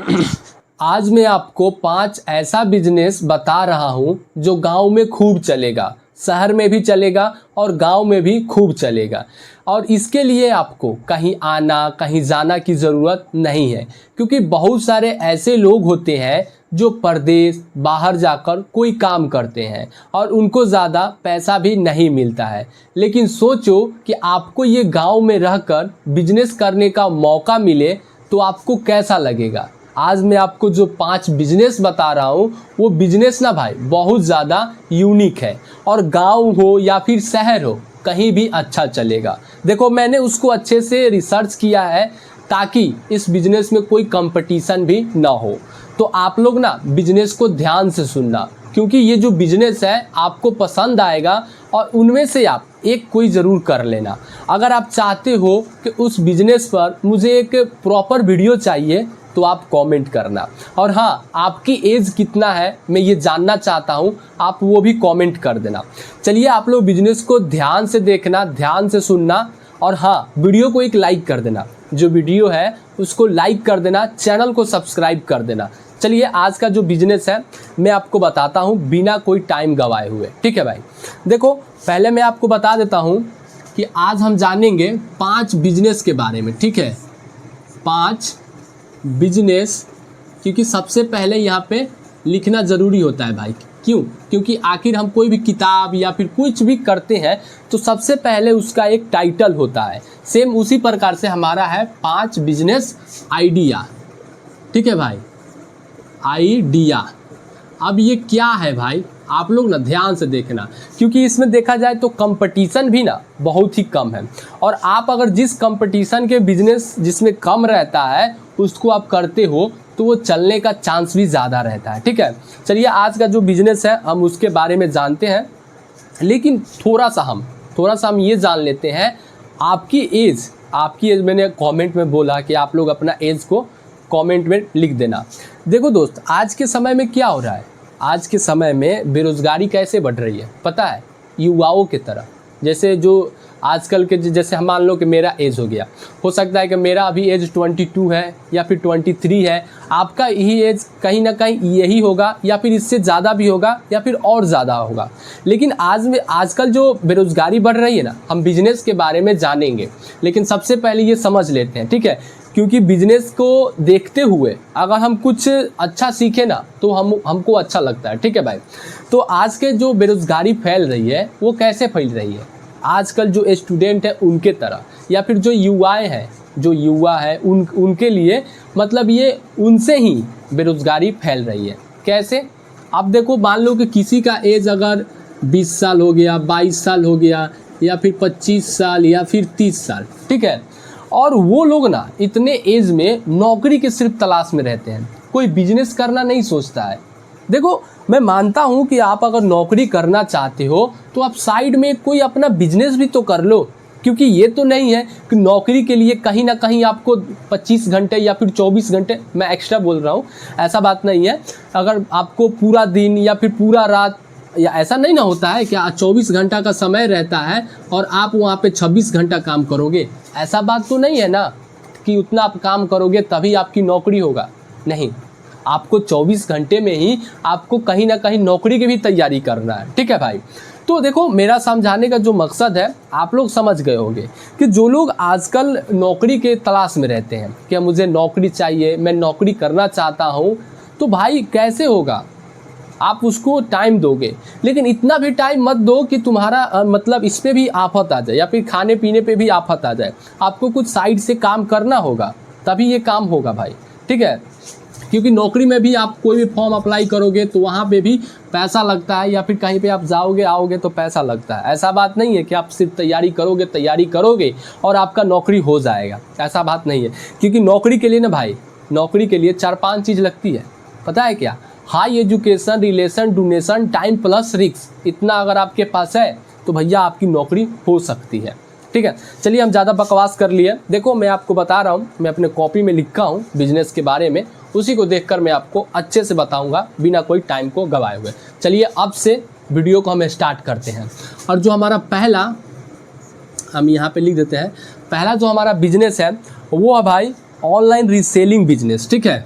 आज मैं आपको 5 ऐसा बिजनेस बता रहा हूं जो गांव में खूब चलेगा, शहर में भी चलेगा और गांव में भी खूब चलेगा। और इसके लिए आपको कहीं आना कहीं जाना की ज़रूरत नहीं है, क्योंकि बहुत सारे ऐसे लोग होते हैं जो परदेश बाहर जाकर कोई काम करते हैं और उनको ज़्यादा पैसा भी नहीं मिलता है। लेकिन सोचो कि आपको ये गांव में रहकर बिजनेस करने का मौका मिले तो आपको कैसा लगेगा। आज मैं आपको जो 5 बिजनेस बता रहा हूँ वो बिजनेस ना भाई बहुत ज़्यादा यूनिक है और गांव हो या फिर शहर हो कहीं भी अच्छा चलेगा। देखो, मैंने उसको अच्छे से रिसर्च किया है ताकि इस बिजनेस में कोई कंपटीशन भी ना हो। तो आप लोग ना बिजनेस को ध्यान से सुनना, क्योंकि ये जो बिजनेस है आपको पसंद आएगा और उनमें से आप एक कोई ज़रूर कर लेना। अगर आप चाहते हो कि उस बिजनेस पर मुझे एक प्रॉपर वीडियो चाहिए तो आप कमेंट करना। और हाँ, आपकी एज कितना है मैं ये जानना चाहता हूँ, आप वो भी कमेंट कर देना। चलिए, आप लोग बिजनेस को ध्यान से देखना, ध्यान से सुनना और हाँ, वीडियो को एक लाइक कर देना। जो वीडियो है उसको लाइक कर देना, चैनल को सब्सक्राइब कर देना। चलिए, आज का जो बिजनेस है मैं आपको बताता हूँ बिना कोई टाइम गवाए हुए। ठीक है भाई, देखो पहले मैं आपको बता देता हूँ कि आज हम जानेंगे 5 बिजनेस के बारे में। ठीक है, 5 बिजनेस, क्योंकि सबसे पहले यहाँ पे लिखना ज़रूरी होता है भाई। क्यों? क्योंकि आखिर हम कोई भी किताब या फिर कुछ भी करते हैं तो सबसे पहले उसका एक टाइटल होता है। सेम उसी प्रकार से हमारा है 5 बिजनेस आइडिया। ठीक है भाई, आइडिया। अब ये क्या है भाई, आप लोग ना ध्यान से देखना, क्योंकि इसमें देखा जाए तो कंपटीशन भी ना बहुत ही कम है। और आप अगर जिस कंपटीशन के बिजनेस जिसमें कम रहता है उसको आप करते हो तो वो चलने का चांस भी ज़्यादा रहता है। ठीक है, चलिए आज का जो बिजनेस है हम उसके बारे में जानते हैं। लेकिन थोड़ा सा हम ये जान लेते हैं आपकी एज मैंने कमेंट में बोला कि आप लोग अपना एज को कमेंट में लिख देना। देखो दोस्त, आज के समय में क्या हो रहा है, आज के समय में बेरोज़गारी कैसे बढ़ रही है पता है, युवाओं की तरह। जैसे जो आजकल के जैसे हम मान लो कि मेरा एज हो सकता है कि मेरा अभी एज 22 है या फिर 23 है, आपका यही एज कहीं ना कहीं यही होगा या फिर इससे ज़्यादा भी होगा या फिर और ज़्यादा होगा। लेकिन आजकल जो बेरोज़गारी बढ़ रही है ना, हम बिजनेस के बारे में जानेंगे। लेकिन सबसे पहले ये समझ लेते हैं, ठीक है, क्योंकि बिजनेस को देखते हुए अगर हम कुछ अच्छा सीखें ना तो हमको अच्छा लगता है। ठीक है भाई, तो आज के जो बेरोज़गारी फैल रही है वो कैसे फैल रही है, आजकल जो स्टूडेंट है उनके तरह या फिर जो युवा है उनके लिए, मतलब ये उनसे ही बेरोज़गारी फैल रही है। कैसे? अब देखो, मान लो कि किसी का एज अगर 20 साल हो गया, 22 साल हो गया या फिर 25 साल या फिर 30 साल, ठीक है, और वो लोग ना इतने एज में नौकरी के सिर्फ तलाश में रहते हैं, कोई बिजनेस करना नहीं सोचता है। देखो, मैं मानता हूँ कि आप अगर नौकरी करना चाहते हो तो आप साइड में कोई अपना बिजनेस भी तो कर लो, क्योंकि ये तो नहीं है कि नौकरी के लिए कहीं ना कहीं आपको 25 घंटे या फिर 24 घंटे, मैं एक्स्ट्रा बोल रहा हूँ, ऐसा बात नहीं है। अगर आपको पूरा दिन या फिर पूरा रात, या ऐसा नहीं ना होता है कि 24 घंटा का समय रहता है और आप वहाँ पे 26 घंटा काम करोगे, ऐसा बात तो नहीं है ना कि उतना आप काम करोगे तभी आपकी नौकरी होगा। नहीं, आपको 24 घंटे में ही आपको कहीं ना कहीं नौकरी की भी तैयारी करना है। ठीक है भाई, तो देखो मेरा समझाने का जो मकसद है आप लोग समझ गए होंगे कि जो लोग आजकल नौकरी के तलाश में रहते हैं कि मुझे नौकरी चाहिए, मैं नौकरी करना चाहता हूँ, तो भाई कैसे होगा, आप उसको टाइम दोगे, लेकिन इतना भी टाइम मत दो कि तुम्हारा मतलब इस पे भी आफत आ जाए या फिर खाने पीने पे भी आफत आ जाए। आपको कुछ साइड से काम करना होगा तभी ये काम होगा भाई। ठीक है, क्योंकि नौकरी में भी आप कोई भी फॉर्म अप्लाई करोगे तो वहाँ पे भी पैसा लगता है, या फिर कहीं पे आप जाओगे आओगे तो पैसा लगता है। ऐसा बात नहीं है कि आप सिर्फ तैयारी करोगे और आपका नौकरी हो जाएगा, ऐसा बात नहीं है। क्योंकि नौकरी के लिए ना भाई, नौकरी के लिए 4-5 चीज़ लगती है, पता है क्या? High education, relation, donation, time plus risk. इतना अगर आपके पास है तो भैया आपकी नौकरी हो सकती है। ठीक है, चलिए हम ज़्यादा बकवास कर लिए। देखो, मैं आपको बता रहा हूँ, मैं अपने कॉपी में लिखा हूँ बिजनेस के बारे में, उसी को देखकर मैं आपको अच्छे से बताऊंगा बिना कोई टाइम को गवाए हुए। चलिए अब से वीडियो को हम स्टार्ट करते हैं। और जो हमारा पहला, हम यहाँ पे लिख देते हैं, पहला जो हमारा बिजनेस है वो है भाई ऑनलाइन रीसेलिंग बिजनेस। ठीक है,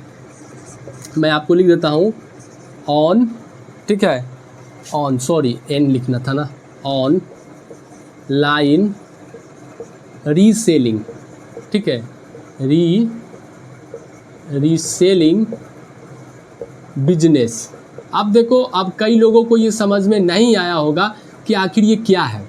मैं आपको लिख देता हूँ ऑन, ठीक है, ऑन, सॉरी एन लिखना था ना, ऑनलाइन रीसेलिंग, ठीक है, रीसेलिंग बिजनेस। अब देखो, अब कई लोगों को ये समझ में नहीं आया होगा कि आखिर ये क्या है।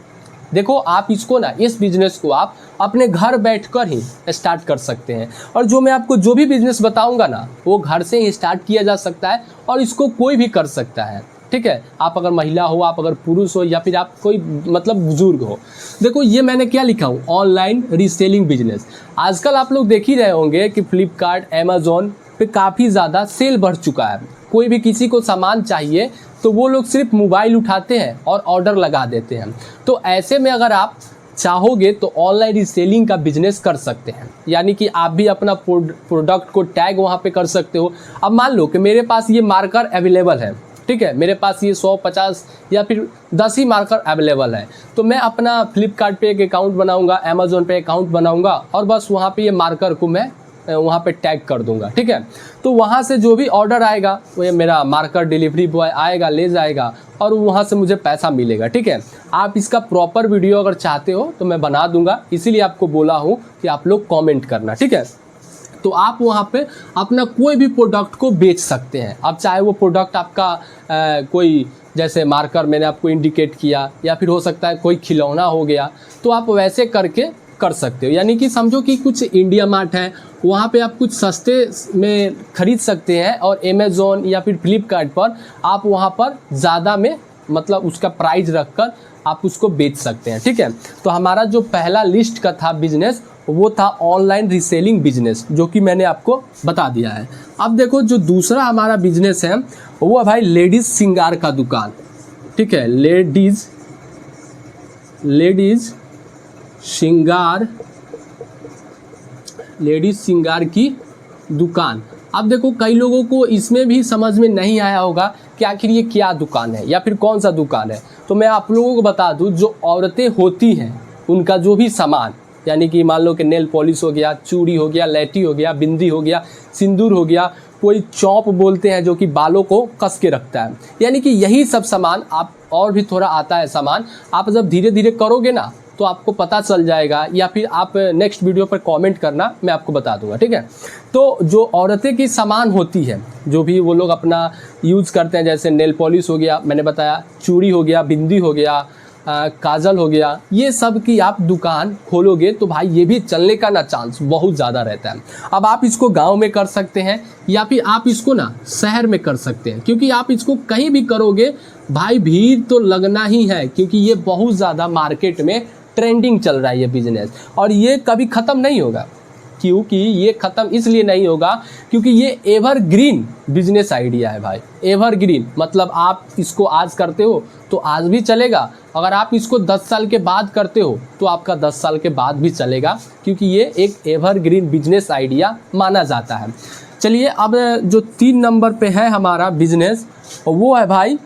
देखो, आप इसको ना, इस बिजनेस को आप अपने घर बैठकर ही स्टार्ट कर सकते हैं। और जो मैं आपको जो भी बिजनेस बताऊंगा ना, वो घर से ही स्टार्ट किया जा सकता है और इसको कोई भी कर सकता है, ठीक है। आप अगर महिला हो, आप अगर पुरुष हो, या फिर आप कोई मतलब बुजुर्ग हो। देखो, ये मैंने क्या लिखा हूँ, ऑनलाइन रीसेलिंग बिजनेस। आजकल आप लोग देख ही रहे होंगे कि फ्लिपकार्ट, अमेजोन पे काफ़ी ज़्यादा सेल बढ़ चुका है। कोई भी किसी को सामान चाहिए तो वो लोग सिर्फ मोबाइल उठाते हैं और ऑर्डर लगा देते हैं। तो ऐसे में अगर आप चाहोगे तो ऑनलाइन रीसेलिंग का बिजनेस कर सकते हैं, यानी कि आप भी अपना प्रोडक्ट को टैग वहाँ पे कर सकते हो। अब मान लो कि मेरे पास ये मार्कर अवेलेबल है, ठीक है, मेरे पास ये 100, 50 या फिर 10 ही मार्कर अवेलेबल है, तो मैं अपना फ्लिपकार्ट पे एक अकाउंट बनाऊंगा, अमेजोन पे अकाउंट बनाऊंगा और बस वहाँ पे ये मार्कर को मैं वहाँ पे टैग कर दूंगा, ठीक है। तो वहाँ से जो भी ऑर्डर आएगा वो ये मेरा मार्कर डिलीवरी बॉय आएगा, ले जाएगा और वहाँ से मुझे पैसा मिलेगा, ठीक है। आप इसका प्रॉपर वीडियो अगर चाहते हो तो मैं बना दूंगा, इसीलिए आपको बोला हूँ कि आप लोग कमेंट करना, ठीक है। तो आप वहाँ पे अपना कोई भी प्रोडक्ट को बेच सकते हैं। अब चाहे वो प्रोडक्ट आपका कोई, जैसे मार्कर मैंने आपको इंडिकेट किया, या फिर हो सकता है कोई खिलौना हो गया, तो आप वैसे करके कर सकते हो। यानी कि समझो कि कुछ इंडिया मार्ट है, वहाँ पे आप कुछ सस्ते में खरीद सकते हैं और अमेज़ॉन या फिर फ्लिपकार्ट पर आप वहाँ पर ज़्यादा में मतलब उसका प्राइस रखकर आप उसको बेच सकते हैं, ठीक है। तो हमारा जो पहला लिस्ट का था बिजनेस, वो था ऑनलाइन रीसेलिंग बिजनेस, जो कि मैंने आपको बता दिया है। अब देखो, जो दूसरा हमारा बिजनेस है वो है भाई लेडीज़ श्रृंगार का दुकान, ठीक है, लेडीज़ श्रृंगार की दुकान। अब देखो, कई लोगों को इसमें भी समझ में नहीं आया होगा कि आखिर ये क्या दुकान है या फिर कौन सा दुकान है। तो मैं आप लोगों को बता दूं, जो औरतें होती हैं उनका जो भी सामान, यानी कि मान लो कि नेल पॉलिश हो गया, चूड़ी हो गया, लैटी हो गया, बिंदी हो गया, सिंदूर हो गया, कोई चौंप बोलते हैं जो कि बालों को कस के रखता है, यानी कि यही सब सामान आप, और भी थोड़ा आता है सामान, आप जब धीरे धीरे करोगे ना तो आपको पता चल जाएगा, या फिर आप नेक्स्ट वीडियो पर कमेंट करना, मैं आपको बता दूंगा, ठीक है। तो जो औरतें की सामान होती है, जो भी वो लोग अपना यूज़ करते हैं, जैसे नेल पॉलिश हो गया, मैंने बताया, चूड़ी हो गया, बिंदी हो गया, काजल हो गया, ये सब की आप दुकान खोलोगे तो भाई ये भी चलने का ना चांस बहुत ज़्यादा रहता है। अब आप इसको गांव में कर सकते हैं या फिर आप इसको ना शहर में कर सकते हैं, क्योंकि आप इसको कहीं भी करोगे भाई भीड़ तो लगना ही है, क्योंकि ये बहुत ज़्यादा मार्केट में ट्रेंडिंग चल रहा है ये बिजनेस, और ये कभी ख़त्म नहीं होगा। क्योंकि ये ख़त्म इसलिए नहीं होगा क्योंकि ये एवरग्रीन बिजनेस आइडिया है भाई। एवरग्रीन मतलब आप इसको आज करते हो तो आज भी चलेगा, अगर आप इसको 10 साल के बाद करते हो तो आपका 10 साल के बाद भी चलेगा, क्योंकि ये एक एवरग्रीन बिजनेस आइडिया माना जाता है। चलिए, अब जो 3 नंबर पे है हमारा बिजनेस, वो है भाई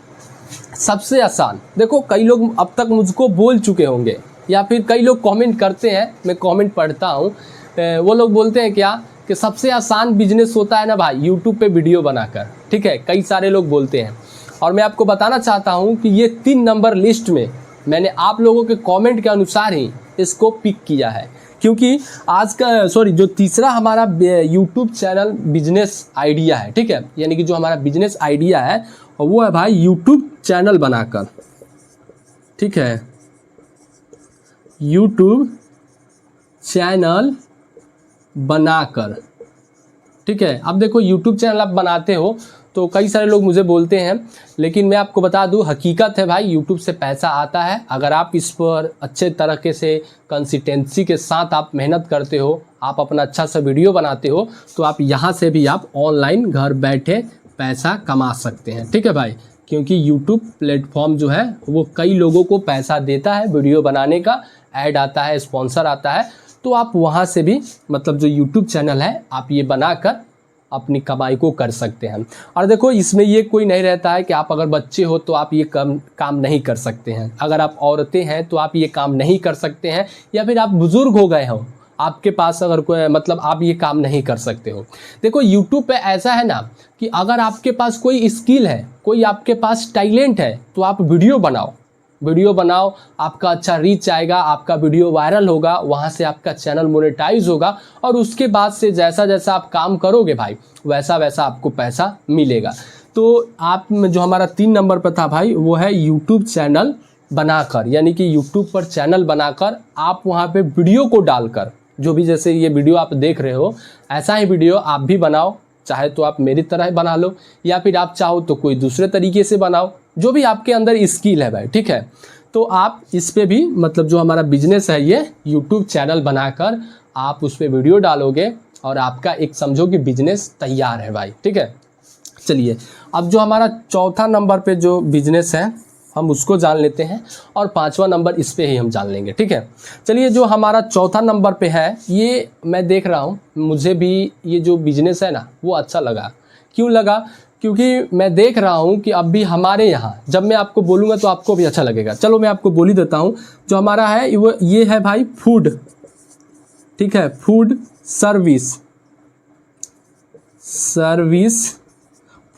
सबसे आसान। देखो, कई लोग अब तक मुझको बोल चुके होंगे या फिर कई लोग कमेंट करते हैं, मैं कमेंट पढ़ता हूँ, वो लोग बोलते हैं क्या कि सबसे आसान बिजनेस होता है ना भाई यूट्यूब पे वीडियो बनाकर, ठीक है, कई सारे लोग बोलते हैं। और मैं आपको बताना चाहता हूँ कि ये 3 नंबर लिस्ट में मैंने आप लोगों के कमेंट के अनुसार ही इसको पिक किया है, क्योंकि आज का जो तीसरा हमारा यूट्यूब चैनल बिजनेस आइडिया है, ठीक है, यानी कि जो हमारा बिजनेस आइडिया है वो है भाई यूट्यूब चैनल बनाकर, ठीक है, यूट्यूब चैनल बनाकर, ठीक है। अब देखो, यूट्यूब चैनल आप बनाते हो तो कई सारे लोग मुझे बोलते हैं, लेकिन मैं आपको बता दूं, हकीकत है भाई, यूट्यूब से पैसा आता है अगर आप इस पर अच्छे तरीके से कंसिस्टेंसी के साथ आप मेहनत करते हो, आप अपना अच्छा सा वीडियो बनाते हो, तो आप यहाँ से भी आप ऑनलाइन घर बैठे पैसा कमा सकते हैं, ठीक है भाई। क्योंकि यूट्यूब प्लेटफॉर्म जो है वो कई लोगों को पैसा देता है वीडियो बनाने का, ऐड आता है, स्पॉन्सर आता है, तो आप वहाँ से भी मतलब जो यूट्यूब चैनल है आप ये बनाकर अपनी कमाई को कर सकते हैं। और देखो, इसमें ये कोई नहीं रहता है कि आप अगर बच्चे हो तो आप ये काम नहीं कर सकते हैं, अगर आप औरतें हैं तो आप ये काम नहीं कर सकते हैं, या फिर आप बुज़ुर्ग हो गए हो, आपके पास अगर कोई मतलब आप ये काम नहीं कर सकते हो। देखो यूट्यूब पे ऐसा है ना कि अगर आपके पास कोई स्किल है, कोई आपके पास टैलेंट है, तो आप वीडियो बनाओ, आपका अच्छा रीच आएगा, आपका वीडियो वायरल होगा, वहाँ से आपका चैनल मोनेटाइज होगा और उसके बाद से जैसा जैसा आप काम करोगे भाई वैसा वैसा आपको पैसा मिलेगा। तो आप जो हमारा 3 नंबर पर था भाई वो है यूट्यूब चैनल बनाकर, यानी कि यूट्यूब पर चैनल बनाकर आप वहाँ पे वीडियो को डालकर, जो भी जैसे ये वीडियो आप देख रहे हो ऐसा ही वीडियो आप भी बनाओ, चाहे तो आप मेरी तरह बना लो या फिर आप चाहो तो कोई दूसरे तरीके से बनाओ, जो भी आपके अंदर स्किल है भाई, ठीक है। तो आप इस पे भी मतलब जो हमारा बिजनेस है ये यूट्यूब चैनल बनाकर आप उस पर वीडियो डालोगे और आपका एक समझो कि बिजनेस तैयार है भाई, ठीक है। चलिए अब जो हमारा चौथा नंबर पे जो बिजनेस है हम उसको जान लेते हैं और 5वां नंबर इस पे ही हम जान लेंगे, ठीक है। चलिए जो हमारा चौथा नंबर पे है ये मैं देख रहा हूँ, मुझे भी ये जो बिजनेस है ना वो अच्छा लगा। क्यों लगा? क्योंकि मैं देख रहा हूँ कि अब भी हमारे यहाँ जब मैं आपको बोलूँगा तो आपको भी अच्छा लगेगा। चलो मैं आपको बोल ही देता हूँ। जो हमारा है वो ये है भाई फूड, ठीक है, फूड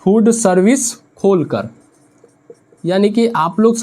फूड सर्विस खोलकर, यानी कि आप लोग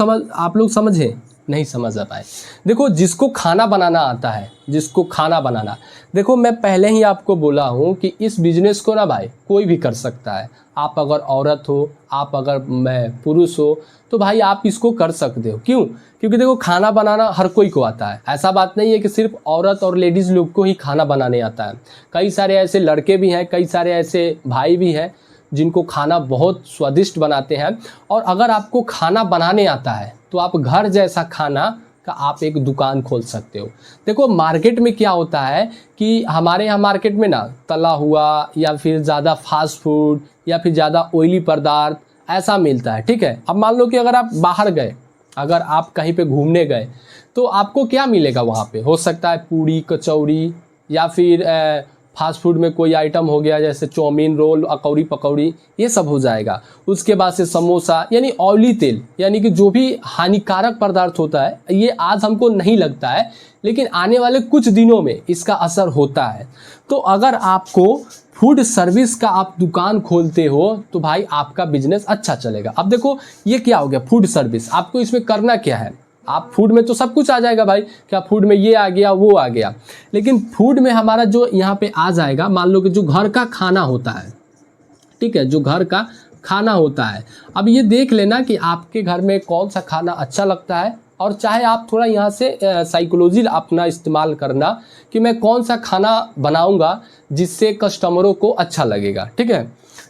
समझे नहीं समझ आ पाए। देखो जिसको खाना बनाना आता है, जिसको खाना बनाना, देखो मैं पहले ही आपको बोला हूँ कि इस बिजनेस को ना भाई कोई भी कर सकता है। आप अगर औरत हो, आप अगर मैं पुरुष हो, तो भाई आप इसको कर सकते हो। क्यों? क्योंकि देखो खाना बनाना हर कोई को आता है। ऐसा बात नहीं है कि सिर्फ औरत और लेडीज़ लोग को ही खाना बनाने आता है। कई सारे ऐसे लड़के भी हैं, कई सारे ऐसे भाई भी हैं जिनको खाना बहुत स्वादिष्ट बनाते हैं। और अगर आपको खाना बनाने आता है तो आप घर जैसा खाना का आप एक दुकान खोल सकते हो। देखो मार्केट में क्या होता है कि हमारे यहाँ मार्केट में ना तला हुआ या फिर ज़्यादा फास्ट फूड या फिर ज़्यादा ऑयली पदार्थ ऐसा मिलता है, ठीक है। अब मान लो कि अगर आप बाहर गए, अगर आप कहीं पे घूमने गए तो आपको क्या मिलेगा वहाँ पे? हो सकता है पूड़ी कचौड़ी या फिर फास्ट फूड में कोई आइटम हो गया जैसे चाउमीन, रोल, अकौड़ी पकौड़ी, ये सब हो जाएगा। उसके बाद से समोसा, यानी ऑयली तेल, यानी कि जो भी हानिकारक पदार्थ होता है, ये आज हमको नहीं लगता है लेकिन आने वाले कुछ दिनों में इसका असर होता है। तो अगर आपको फूड सर्विस का आप दुकान खोलते हो तो भाई आपका बिजनेस अच्छा चलेगा। अब देखो ये क्या हो गया फूड सर्विस, आपको इसमें करना क्या है? आप फूड में तो सब कुछ आ जाएगा भाई, क्या फूड में ये आ गया वो आ गया, लेकिन फूड में हमारा जो यहाँ पे आ जाएगा, मान लो कि जो घर का खाना होता है, ठीक है, जो घर का खाना होता है। अब ये देख लेना कि आपके घर में कौन सा खाना अच्छा लगता है, और चाहे आप थोड़ा यहाँ से साइकोलॉजी अपना इस्तेमाल करना कि मैं कौन सा खाना बनाऊँगा जिससे कस्टमरों को अच्छा लगेगा, ठीक है।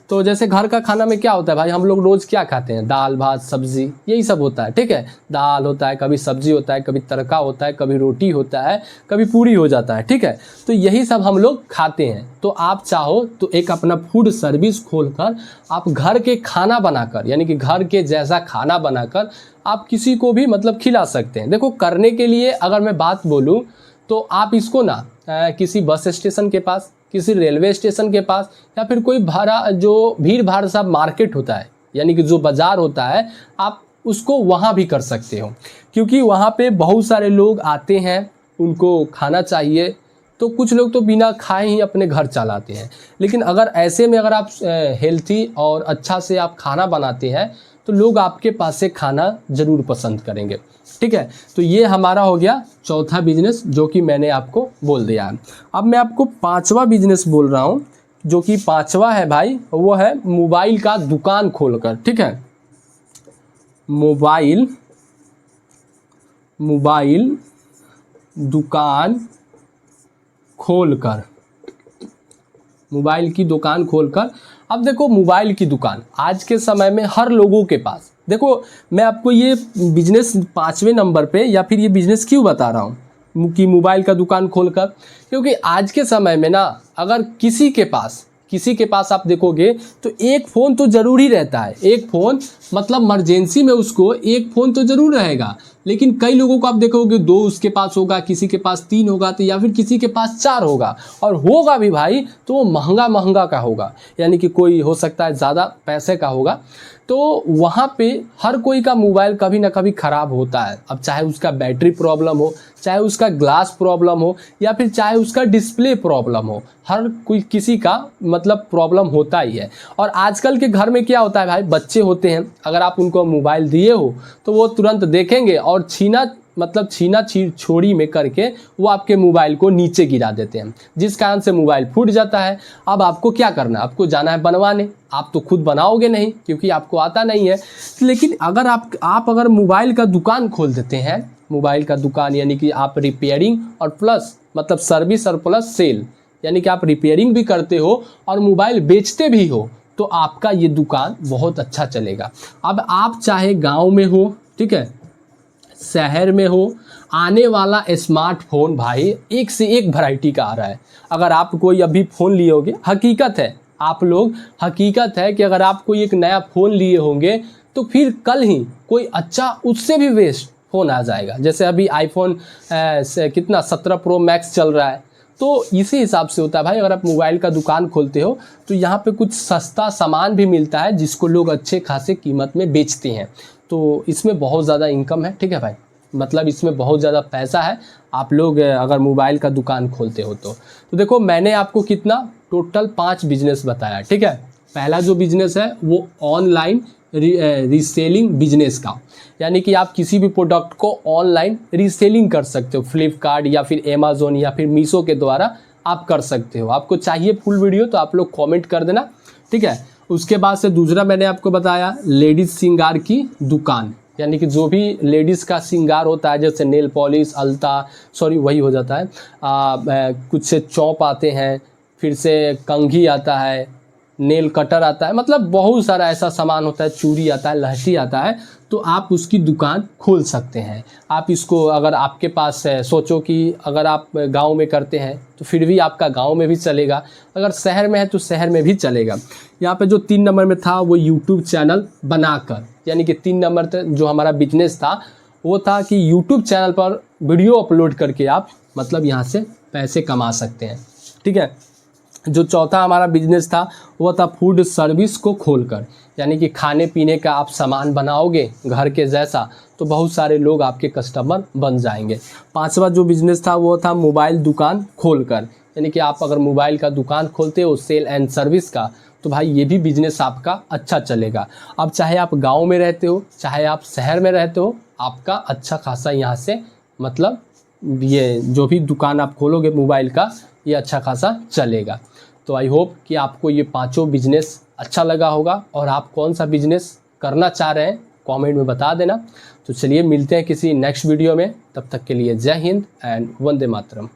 तो जैसे घर का खाना में क्या होता है भाई, हम लोग रोज़ क्या खाते हैं? दाल भात सब्जी, यही सब होता है, ठीक है। दाल होता है, कभी सब्जी होता है, कभी तड़का होता है, कभी रोटी होता है, कभी पूरी हो जाता है, ठीक है। तो यही सब हम लोग खाते हैं। तो आप चाहो तो एक अपना फूड सर्विस खोलकर आप घर के खाना बनाकर, यानी कि घर के जैसा खाना बनाकर आप किसी को भी मतलब खिला सकते हैं। देखो करने के लिए अगर मैं बात बोलूँ तो आप इसको ना किसी बस स्टेशन के पास, किसी रेलवे स्टेशन के पास, या फिर कोई जो भीड़ भाड़ सा मार्केट होता है, यानी कि जो बाज़ार होता है, आप उसको वहाँ भी कर सकते हो। क्योंकि वहाँ पे बहुत सारे लोग आते हैं, उनको खाना चाहिए, तो कुछ लोग तो बिना खाए ही अपने घर चलाते हैं। लेकिन अगर ऐसे में अगर आप हेल्थी और अच्छा से आप खाना बनाते हैं तो लोग आपके पास से खाना ज़रूर पसंद करेंगे, ठीक है। तो ये हमारा हो गया चौथा बिजनेस जो कि मैंने आपको बोल दिया है। अब मैं आपको 5वां बिजनेस बोल रहा हूँ, जो कि 5वां है भाई, वो है मोबाइल का दुकान खोलकर, ठीक है। मोबाइल दुकान खोलकर, मोबाइल की दुकान खोलकर। अब देखो मोबाइल की दुकान आज के समय में हर लोगों के पास, देखो मैं आपको ये बिजनेस 5वें नंबर पे या फिर ये बिजनेस क्यों बता रहा हूँ कि मोबाइल का दुकान खोलकर, क्योंकि आज के समय में ना अगर किसी के पास आप देखोगे तो एक फ़ोन तो ज़रूर ही रहता है। एक फ़ोन मतलब इमरजेंसी में उसको एक फ़ोन तो ज़रूर रहेगा। लेकिन कई लोगों को आप देखोगे 2 उसके पास होगा, किसी के पास 3 होगा, तो या फिर किसी के पास 4 होगा, और होगा भी भाई तो वो महंगा महंगा का होगा, यानी कि कोई हो सकता है ज़्यादा पैसे का होगा। तो वहाँ पे हर कोई का मोबाइल कभी ना कभी ख़राब होता है। अब चाहे उसका बैटरी प्रॉब्लम हो, चाहे उसका ग्लास प्रॉब्लम हो, या फिर चाहे उसका डिस्प्ले प्रॉब्लम हो, हर कोई किसी का मतलब प्रॉब्लम होता ही है। और आजकल के घर में क्या होता है भाई, बच्चे होते हैं, अगर आप उनको मोबाइल दिए हो तो वो तुरंत देखेंगे और छीना छोड़ी में करके वो आपके मोबाइल को नीचे गिरा देते हैं, जिस कारण से मोबाइल फूट जाता है। अब आपको क्या करना है, आपको जाना है बनवाने। आप तो खुद बनाओगे नहीं क्योंकि आपको आता नहीं है, लेकिन अगर आप अगर मोबाइल का दुकान खोल देते हैं, मोबाइल का दुकान यानी कि आप रिपेयरिंग और प्लस मतलब सर्विस और प्लस सेल, यानी कि आप रिपेयरिंग भी करते हो और मोबाइल बेचते भी हो, तो आपका ये दुकान बहुत अच्छा चलेगा। अब आप चाहे गांव में हो, ठीक है, शहर में हो, आने वाला स्मार्टफोन भाई एक से एक वैरायटी का आ रहा है। अगर आप कोई अभी फ़ोन लिए होंगे, हकीकत है आप लोग, हकीकत है कि अगर आप कोई एक नया फ़ोन लिए होंगे तो फिर कल ही कोई अच्छा उससे भी बेस्ट फ़ोन आ जाएगा। जैसे अभी आईफोन कितना 17 प्रो मैक्स चल रहा है, तो इसी हिसाब से होता है भाई। अगर आप मोबाइल का दुकान खोलते हो तो यहाँ पे कुछ सस्ता सामान भी मिलता है जिसको लोग अच्छे खासे कीमत में बेचते हैं, तो इसमें बहुत ज़्यादा इनकम है, ठीक है भाई, मतलब इसमें बहुत ज़्यादा पैसा है। आप लोग अगर मोबाइल का दुकान खोलते हो तो देखो मैंने आपको कितना टोटल 5 बिजनेस बताया, ठीक है। पहला जो बिजनेस है वो ऑनलाइन रीसेलिंग बिजनेस का, यानी कि आप किसी भी प्रोडक्ट को ऑनलाइन रीसेलिंग कर सकते हो, फ्लिपकार्ट या फिर अमेज़ॉन या फिर मीशो के द्वारा आप कर सकते हो। आपको चाहिए फुल वीडियो तो आप लोग कमेंट कर देना, ठीक है। उसके बाद से दूसरा मैंने आपको बताया लेडीज़ श्रृंगार की दुकान, यानी कि जो भी लेडीज़ का श्रृंगार होता है, जैसे नेल पॉलिश, अलता, सॉरी वही हो जाता है, कुछ से चौप आते हैं, फिर से कंघी आता है, नेल कटर आता है, मतलब बहुत सारा ऐसा सामान होता है, चूड़ी आता है, लहठी आता है, तो आप उसकी दुकान खोल सकते हैं। आप इसको अगर आपके पास है, सोचो कि अगर आप गांव में करते हैं तो फिर भी आपका गांव में भी चलेगा, अगर शहर में है तो शहर में भी चलेगा। यहाँ पे जो 3 नंबर में था वो यूट्यूब चैनल बनाकर, यानी कि 3 नंबर जो हमारा बिजनेस था वो था कि यूट्यूब चैनल पर वीडियो अपलोड करके आप मतलब यहाँ से पैसे कमा सकते हैं, ठीक है। जो चौथा हमारा बिजनेस था वो था फूड सर्विस को खोलकर, यानी कि खाने पीने का आप सामान बनाओगे घर के जैसा तो बहुत सारे लोग आपके कस्टमर बन जाएंगे। 5वां जो बिजनेस था वो था मोबाइल दुकान खोलकर, यानी कि आप अगर मोबाइल का दुकान खोलते हो सेल एंड सर्विस का, तो भाई ये भी बिजनेस आपका अच्छा चलेगा। अब चाहे आप गांव में रहते हो चाहे आप शहर में रहते हो, आपका अच्छा खासा यहाँ से मतलब ये जो भी दुकान आप खोलोगे मोबाइल का ये अच्छा खासा चलेगा। तो आई होप कि आपको ये 5 बिजनेस अच्छा लगा होगा, और आप कौन सा बिजनेस करना चाह रहे हैं कमेंट में बता देना। तो चलिए मिलते हैं किसी नेक्स्ट वीडियो में, तब तक के लिए जय हिंद एंड वंदे मातरम।